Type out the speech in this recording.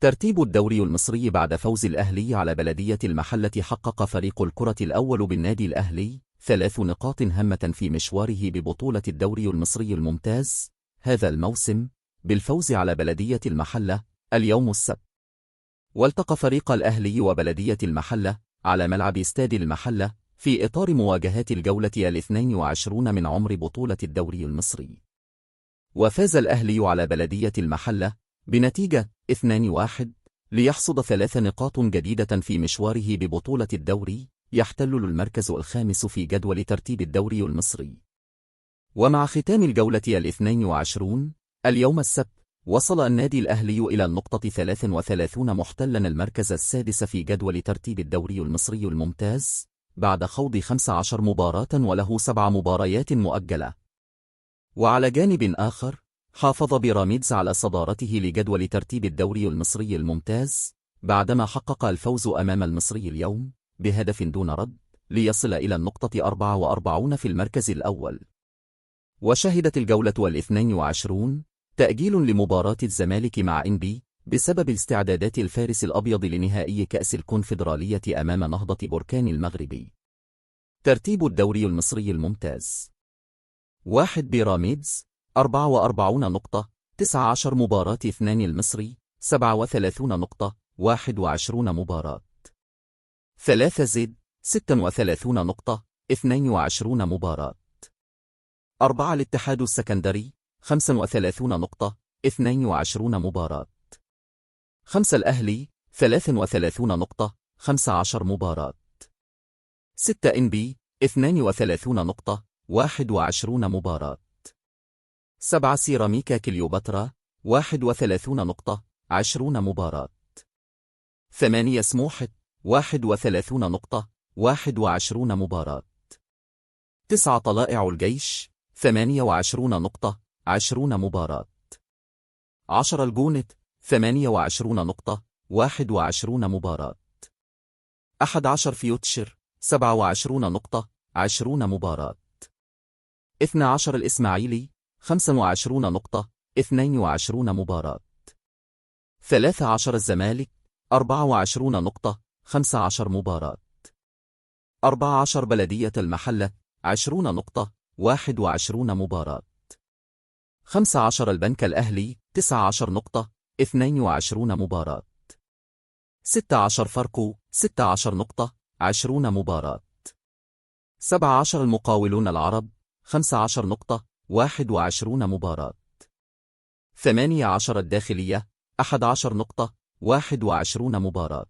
ترتيب الدوري المصري بعد فوز الأهلي على بلدية المحلة. حقق فريق الكرة الأول بالنادي الأهلي 3 نقاط هامة في مشواره ببطولة الدوري المصري الممتاز هذا الموسم بالفوز على بلدية المحلة اليوم السبت. والتقى فريق الأهلي وبلدية المحلة على ملعب استاد المحلة في إطار مواجهات الجولة 22 من عمر بطولة الدوري المصري. وفاز الأهلي على بلدية المحلة بنتيجة 2-1 ليحصد 3 نقاط جديدة في مشواره ببطولة الدوري، يحتل المركز الخامس في جدول ترتيب الدوري المصري. ومع ختام الجولة 22 اليوم السبت وصل النادي الأهلي إلى النقطة 33 محتلا المركز السادس في جدول ترتيب الدوري المصري الممتاز بعد خوض 15 مباراة وله 7 مباريات مؤجلة. وعلى جانب آخر حافظ بيراميدز على صدارته لجدول ترتيب الدوري المصري الممتاز بعدما حقق الفوز أمام المصري اليوم بهدف دون رد ليصل إلى النقطة 44 في المركز الأول. وشهدت الجولة 22 تأجيل لمباراة الزمالك مع إنبي بسبب استعدادات الفارس الأبيض لنهائي كأس الكونفدرالية أمام نهضة بركان المغربي. ترتيب الدوري المصري الممتاز: 1 بيراميدز 44 نقطة 19 مباراة. 2 المصري 37 نقطة 21 مباراة. 3 زد 36 نقطة 22 مباراة. 4 الاتحاد السكندري 35 نقطة 22 مباراة. 5 الأهلي 33 نقطة 15 مباراة. 6 إنبي 32 نقطة 21 مباراة. 7 سيراميكا كليوباترا 31 نقطة 20 مباراة. 8 سموحة 31 نقطة 21 مباراة. 9 طلائع الجيش 28 نقطة 20 مباراة. 10 الجونة 28 نقطة 21 مباراة. 11 فيوتشر 27 نقطة 20 مباراة. 12 الإسماعيلي 25 نقطة 22 مباراة. 13 الزمالك 24 نقطة 15 مباراة. 14 بلدية المحلة 20 نقطة 21 مباراة. 15 البنك الأهلي 19 نقطة 22 مباراة. 16 فاركو 16 نقطة 20 مباراة. 17 المقاولون العرب 15 نقطة 21 مباراة. 18 الداخلية 11 نقطة 21 مباراة.